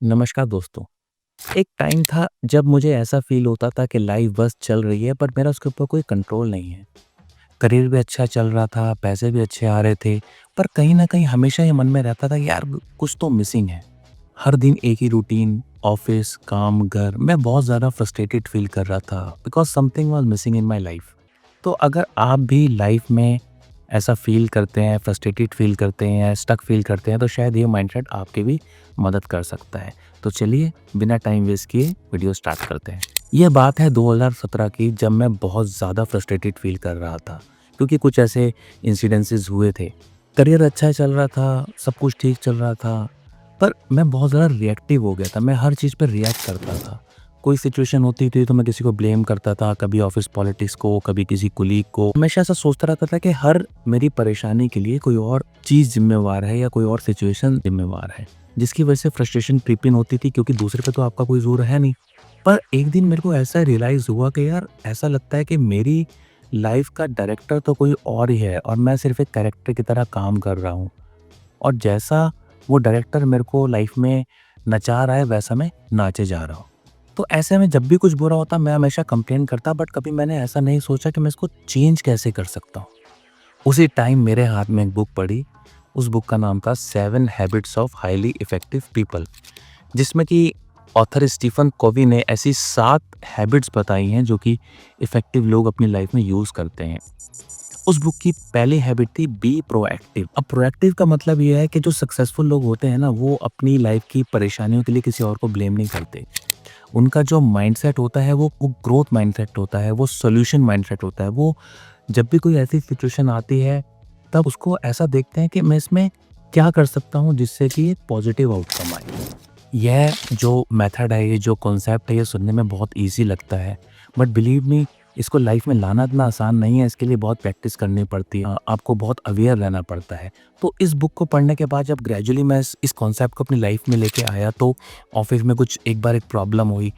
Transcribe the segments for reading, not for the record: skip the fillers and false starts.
नमस्कार दोस्तों। एक टाइम था जब मुझे ऐसा फ़ील होता था कि लाइफ़ बस चल रही है, पर मेरा उसके ऊपर कोई कंट्रोल नहीं है। करियर भी अच्छा चल रहा था, पैसे भी अच्छे आ रहे थे, पर कहीं न कहीं हमेशा ये मन में रहता था कि यार कुछ तो मिसिंग है। हर दिन एक ही रूटीन, ऑफ़िस, काम, घर। मैं बहुत ज़्यादा फ्रस्ट्रेटेड फ़ील कर रहा था because something was missing in my life. तो अगर आप भी लाइफ़ में ऐसा फ़ील करते हैं, फ्रस्ट्रेटेड फ़ील करते हैं, स्टक फ़ील करते हैं, तो शायद ये माइंडसेट आपकी भी मदद कर सकता है। तो चलिए बिना टाइम वेस्ट किए वीडियो स्टार्ट करते हैं। ये बात है 2017 की, जब मैं बहुत ज़्यादा फ्रस्ट्रेटेड फ़ील कर रहा था क्योंकि कुछ ऐसे इंसिडेंसेस हुए थे। करियर अच्छा चल रहा था, सब कुछ ठीक चल रहा था, पर मैं बहुत ज़्यादा रिएक्टिव हो गया था। मैं हर चीज़ पे रिएक्ट करता था। कोई सिचुएशन होती थी तो मैं किसी को ब्लेम करता था, कभी ऑफ़िस पॉलिटिक्स को, कभी किसी कलीग को। हमेशा ऐसा सोचता रहता था कि हर मेरी परेशानी के लिए कोई और चीज़ ज़िम्मेवार है या कोई और सिचुएशन ज़िम्मेवार है, जिसकी वजह से फ्रस्ट्रेशन क्रीप इन होती थी क्योंकि दूसरे पे तो आपका कोई ज़ोर है नहीं। पर एक दिन मेरे को ऐसा रियलाइज़ हुआ कि यार ऐसा लगता है कि मेरी लाइफ़ का डायरेक्टर तो कोई और ही है और मैं सिर्फ़ एक कैरेक्टर की तरह काम कर रहा हूँ। और जैसा वो डायरेक्टर मेरे को लाइफ में नचा रहा है वैसा मैं नाचे जा रहा हूँ। तो ऐसे में जब भी कुछ बुरा होता मैं हमेशा कंप्लेन करता, बट कभी मैंने ऐसा नहीं सोचा कि मैं इसको चेंज कैसे कर सकता हूँ। उसी टाइम मेरे हाथ में एक बुक पड़ी। उस बुक का नाम था 7 habits of highly effective people, जिसमें कि ऑथर स्टीफन कोवी ने ऐसी 7 हैबिट्स बताई हैं जो कि इफेक्टिव लोग अपनी लाइफ में यूज़ करते हैं। उस बुक की पहली हैबिट थी बी प्रोएक्टिव। अब प्रोएक्टिव का मतलब ये है कि जो सक्सेसफुल लोग होते हैं ना, वो अपनी लाइफ की परेशानियों के लिए किसी और को ब्लेम नहीं करते। उनका जो माइंडसेट होता है वो ग्रोथ माइंडसेट होता है, वो सॉल्यूशन माइंडसेट होता है। वो जब भी कोई ऐसी सिचुएशन आती है तब उसको ऐसा देखते हैं कि मैं इसमें क्या कर सकता हूँ जिससे कि एक पॉजिटिव आउटकम आए। यह जो मेथड है, ये जो कॉन्सेप्ट है, ये सुनने में बहुत ईज़ी लगता है, बट बिलीव मी इसको लाइफ में लाना इतना आसान नहीं है। इसके लिए बहुत प्रैक्टिस करनी पड़ती है। आपको बहुत अवेयर रहना पड़ता है। तो इस बुक को पढ़ने के बाद जब ग्रेजुअली मैं इस कॉन्सेप्ट को अपनी लाइफ में लेके आया, तो ऑफिस में कुछ एक बार एक प्रॉब्लम हुई,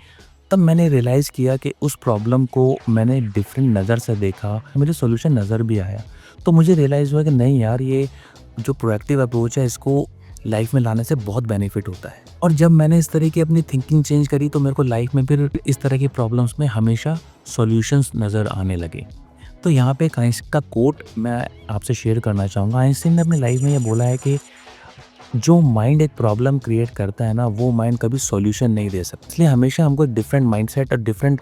तब मैंने रियलाइज़ किया कि उस प्रॉब्लम को मैंने डिफरेंट नज़र से देखा, मुझे सॉल्यूशन नज़र भी आया। तो मुझे रियलाइज़ हुआ कि नहीं यार, ये जो प्रोएक्टिव अप्रोच है इसको लाइफ में लाने से बहुत बेनिफिट होता है। और जब मैंने इस तरह की अपनी थिंकिंग चेंज करी तो मेरे को लाइफ में फिर इस तरह की प्रॉब्लम्स में हमेशा सॉल्यूशंस नज़र आने लगे। तो यहाँ पे एक आइंस्टीन का कोट मैं आपसे शेयर करना चाहूँगा। आइंस्टीन ने अपनी लाइफ में ये बोला है कि जो माइंड एक प्रॉब्लम क्रिएट करता है ना, वो माइंड कभी सॉल्यूशन नहीं दे सकता। इसलिए हमेशा हमको डिफरेंट माइंडसेट और डिफरेंट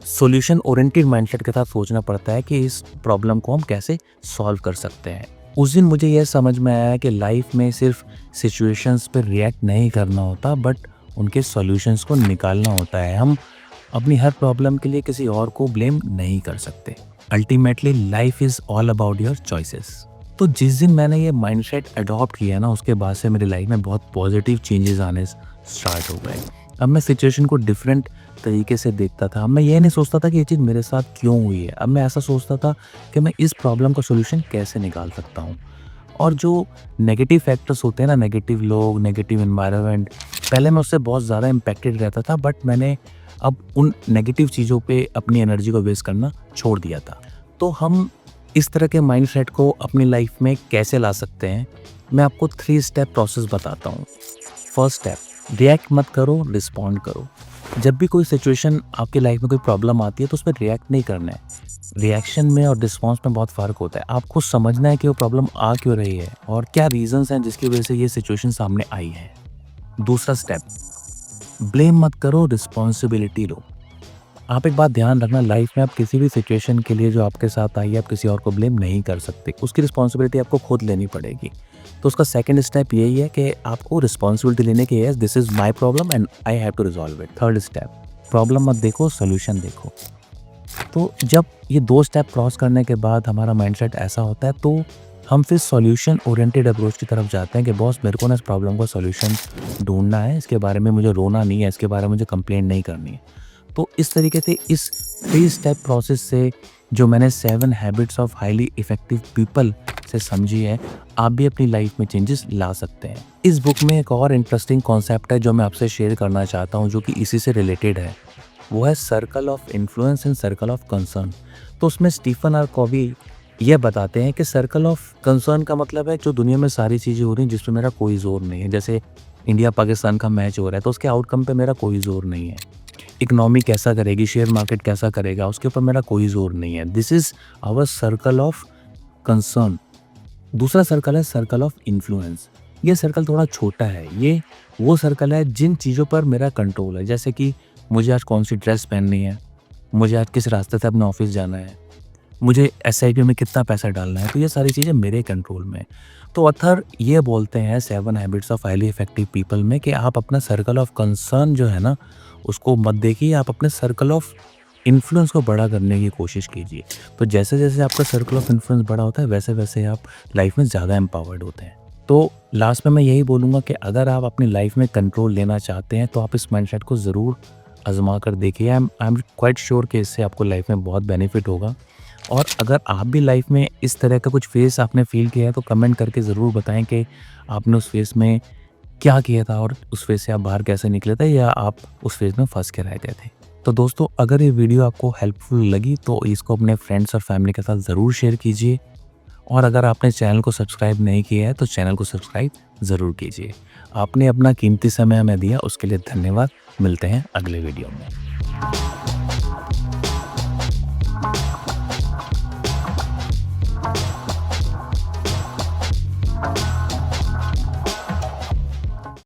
सॉल्यूशन ओरिएंटेड माइंडसेट के साथ सोचना पड़ता है कि इस प्रॉब्लम को हम कैसे सॉल्व कर सकते हैं। उस दिन मुझे यह समझ में आया कि लाइफ में सिर्फ सिचुएशंस पे रिएक्ट नहीं करना होता, बट उनके सॉल्यूशंस को निकालना होता है। हम अपनी हर प्रॉब्लम के लिए किसी और को ब्लेम नहीं कर सकते। Ultimately life is all about your choices. तो जिस दिन मैंने ये माइंडसेट अडॉप्ट किया ना, उसके बाद से मेरी लाइफ में बहुत पॉजिटिव चेंजेस आने स्टार्ट हो गए। अब मैं सिचुएशन को डिफरेंट तरीके से देखता था। अब मैं ये नहीं सोचता था कि ये चीज़ मेरे साथ क्यों हुई है। अब मैं ऐसा सोचता था कि मैं इस प्रॉब्लम का सॉल्यूशन कैसे निकाल सकता हूँ। और जो नेगेटिव फैक्टर्स होते हैं ना, नेगेटिव लोग, नेगेटिव एनवायरनमेंट, पहले मैं उससे बहुत ज़्यादा इम्पैक्टेड रहता था, बट मैंने अब उन नेगेटिव चीज़ों पे अपनी एनर्जी को वेस्ट करना छोड़ दिया था। तो हम इस तरह के माइंडसेट को अपनी लाइफ में कैसे ला सकते हैं, मैं आपको 3 स्टेप प्रोसेस बताता हूँ। फर्स्ट स्टेप, रिएक्ट मत करो, रिस्पॉन्ड करो। जब भी कोई सिचुएशन आपकी लाइफ में कोई प्रॉब्लम आती है तो उस पर रिएक्ट नहीं करना है। रिएक्शन में और रिस्पॉन्स में बहुत फ़र्क होता है। आपको समझना है कि वो प्रॉब्लम आ क्यों रही है और क्या रीज़न्स हैं जिसकी वजह से ये सिचुएशन सामने आई है। दूसरा स्टेप, ब्लेम मत करो, रिस्पॉन्सिबिलिटी लो। आप एक बात ध्यान रखना, लाइफ में आप किसी भी सिचुएशन के लिए जो आपके साथ आई है, आप किसी और को ब्लेम नहीं कर सकते। उसकी रिस्पॉन्सिबिलिटी आपको खुद लेनी पड़ेगी। तो उसका सेकंड स्टेप यही है कि आपको रिस्पॉन्सिबिलिटी लेने की है, this is my problem and I have to resolve it. Third step, problem मत देखो, सॉल्यूशन देखो। तो जब ये 2 स्टेप क्रॉस करने के बाद हमारा माइंडसेट ऐसा होता है, तो हम फिर सॉल्यूशन ओरिएंटेड अप्रोच की तरफ जाते हैं कि बॉस मेरे को ना इस प्रॉब्लम का सॉल्यूशन ढूँढना है, इसके बारे में मुझे रोना नहीं है, इसके बारे में मुझे कंप्लेंट नहीं करनी है। तो इस तरीके से इस 3 स्टेप प्रोसेस से जो मैंने 7 habits of highly effective people से समझी है, आप भी अपनी लाइफ में चेंजेस ला सकते हैं। इस बुक में एक और इंटरेस्टिंग कॉन्सेप्ट है जो मैं आपसे शेयर करना चाहता हूँ, जो कि इसी से रिलेटेड है। वो है circle of influence and circle of concern. तो उसमें स्टीफन आर कॉवी ये बताते हैं कि सर्कल ऑफ कंसर्न का मतलब है जो दुनिया में सारी चीज़ें हो रही हैं जिस पे मेरा कोई ज़ोर नहीं है। जैसे इंडिया पाकिस्तान का मैच हो रहा है तो उसके आउटकम पे मेरा कोई ज़ोर नहीं है। इकोनॉमी कैसा करेगी, शेयर मार्केट कैसा करेगा, उसके ऊपर मेरा कोई ज़ोर नहीं है। This is our circle of concern. दूसरा सर्कल है सर्कल ऑफ इन्फ्लुएंस। ये सर्कल थोड़ा छोटा है। ये वो सर्कल है जिन चीज़ों पर मेरा कंट्रोल है। जैसे कि मुझे आज कौन-सी ड्रेस पहननी है, मुझे आज किस रास्ते से अपने ऑफ़िस जाना है, मुझे एसआईपी में कितना पैसा डालना है, तो ये सारी चीज़ें मेरे कंट्रोल में हैं। तो ऑथर ये बोलते हैं 7 habits of highly effective people में कि आप अपना सर्कल ऑफ कंसर्न जो है ना, उसको मत देखिए, आप अपने सर्कल ऑफ इन्फ्लुएंस को बड़ा करने की कोशिश कीजिए। तो जैसे-जैसे आपका सर्कल ऑफ इन्फ्लुएंस बड़ा होता है, वैसे-वैसे आप लाइफ में ज़्यादा एम्पावर्ड होते हैं। तो लास्ट में मैं यही बोलूँगा कि अगर आप अपनी लाइफ में कंट्रोल लेना चाहते हैं, तो आप इस माइंडसेट को ज़रूर आज़मा कर देखिए। आई एम क्वाइट श्योर कि इससे आपको लाइफ में बहुत बेनिफिट होगा। और अगर आप भी लाइफ में इस तरह का कुछ फेज़ आपने फ़ील किया है तो कमेंट करके ज़रूर बताएँ कि आपने उस फेज़ में क्या किया था और उस फेज़ से आप बाहर कैसे निकले थे या आप उस फेज़ में फँस के रह गए थे। तो दोस्तों, अगर ये वीडियो आपको हेल्पफुल लगी तो इसको अपने फ्रेंड्स और फैमिली के साथ ज़रूर शेयर कीजिए। और अगर आपने चैनल को सब्सक्राइब नहीं किया है तो चैनल को सब्सक्राइब ज़रूर कीजिए। आपने अपना कीमती समय हमें दिया, उसके लिए धन्यवाद। मिलते हैं अगले वीडियो में।